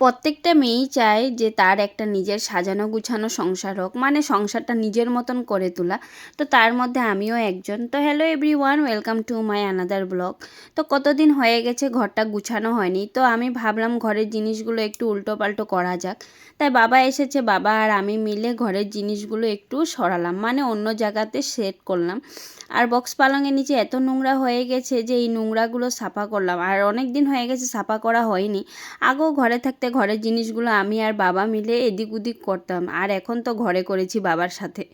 প্রত্যেকটা মেয়েই চায় যে তার একটা নিজের সাজানো গুছানো সংসার হোক, মানে সংসারটা নিজের মতন করে তোলা। তো তার মধ্যে আমিও একজন। তো hello everyone, welcome to my another blog. তো কতদিন হয়ে গেছে ঘরটা গুছানো হয়নি, তো আমি ভাবলাম ঘরের জিনিসগুলো একটু উল্টো পাল্টো করা যাক। তাই বাবা এসেছে, বাবা আর আমি মিলে ঘরের জিনিসগুলো একটু সরালাম, মানে অন্য জায়গাতে সেট করলাম। আর বক্স পালঙের নিচে এত নোংরা হয়ে গেছে যে এই নোংরাগুলো সাফা করলাম, আর অনেক দিন হয়ে গেছে সাফা করা হয়নি। আগেও ঘরে থাকতে ঘরের জিনিসগুলো আমি আর বাবা মিলে এদিক ওদিক করতাম, আর এখন তো ঘরে করেছি বাবার সাথে।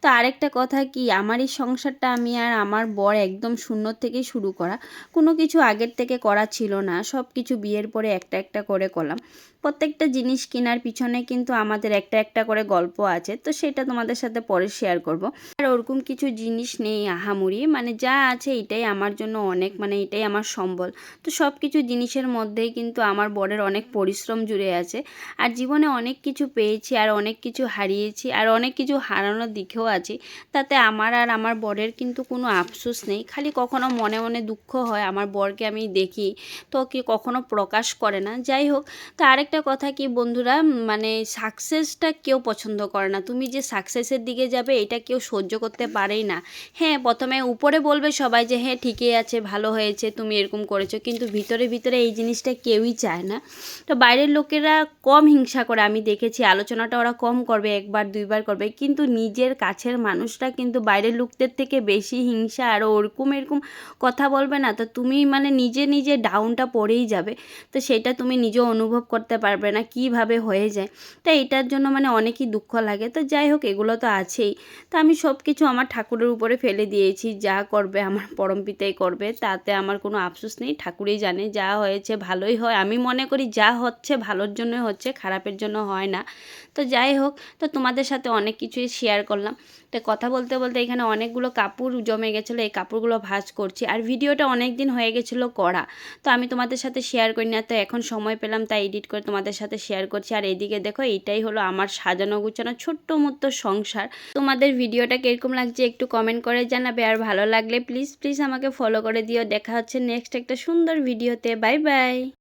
তো আরেকটা কথা কি, আমার এই সংসারটা আমি আর আমার বর একদম শূন্য থেকেই শুরু করা, কোনো কিছু আগের থেকে করা ছিল না, সব কিছু বিয়ের পরে একটা একটা করে করলাম। প্রত্যেকটা জিনিস কেনার পিছনে কিন্তু আমাদের একটা একটা করে গল্প আছে, তো সেটা তোমাদের সাথে পরে শেয়ার করব। আর ওরকম কিছু জিনিস নেই আহামরি, মানে যা আছে এটাই আমার জন্য অনেক, মানে এটাই আমার সম্বল। তো সব কিছু জিনিসের মধ্যেই কিন্তু আমার বরের অনেক পরিশ্রম জুড়ে আছে। আর জীবনে অনেক কিছু পেয়েছি আর অনেক কিছু হারিয়েছি, আর অনেক কিছু হারানোর দিকেও আছি। তাতে আমার আর আমার বরের কিন্তু কোনো আফসোস নেই, খালি কখনো মনে মনে দুঃখ হয়। আমার বরকে আমি দেখি তো কি কখনো প্রকাশ করে না। যাই হোক, তো আরেকটা কথা কি বন্ধুরা, মানে সাকসেসটা কেউ পছন্দ করে না। তুমি যে সাকসেসের দিকে যাবে এটা কেউ সহ্য করতে পারেই না। হ্যাঁ, প্রথমে উপরে বলবে সবাই যে হ্যাঁ ঠিকই আছে, ভালো হয়েছে, তুমি এরকম করেছো, কিন্তু ভিতরে ভিতরে এই জিনিসটা কেউই চায় না। তো বাইরের লোকেরা কম হিংসা করে, আমি দেখেছি আলোচনাটা ওরা কম করবে, একবার দুইবার করবে, কিন্তু নিজের কাছের মানুষরা কিন্তু বাইরের লোকদের থেকে বেশি হিংসা আর ওরকম এরকম কথা বলবে না। তো তুমি মানে নিজে নিজে ডাউনটা পড়েই যাবে। তো সেটা তুমি নিজেও অনুভব করতে পারবে না কীভাবে হয়ে যায়। তাই এটার জন্য মানে অনেকই দুঃখ লাগে। তো যাই হোক, এগুলো তো আছেই। তো আমি সব কিছু আমার ঠাকুরের উপরে ফেলে দিয়েছি, যা করবে আমার পরমপিতাই করবে, তাতে আমার কোনো আফসোস নেই। ঠাকুরই জানে, যা হয়েছে ভালোই হয়। আমি মনে করি যা হচ্ছে ভালোর জন্য হচ্ছে, খারাপের জন্য হয় না। তো যাই হোক, তো তোমাদের সাথে অনেক কিছুই শেয়ার করলাম। তো কথা বলতে বলতে এখানে অনেকগুলো কাপড় জমে গেছিলো, এই কাপড়গুলো ভাঁজ করছি। আর ভিডিওটা অনেক দিন হয়ে গেছিলো করা, তো আমি তোমাদের সাথে শেয়ার করি না, তো এখন সময় পেলাম তাই এডিট করে তোমাদের সাথে শেয়ার করছি। আর এইদিকে দেখো, এইটাই হলো আমার সাজানো গুছানো ছোট্ট মতো সংসার। তোমাদের ভিডিওটা কীরকম লাগছে একটু কমেন্ট করে জানাবে, আর ভালো লাগলে প্লিজ প্লিজ আমাকে ফলো করে দিও। দেখা হচ্ছে নেক্সট একটা সুন্দর ভিডিওতে। Bye bye.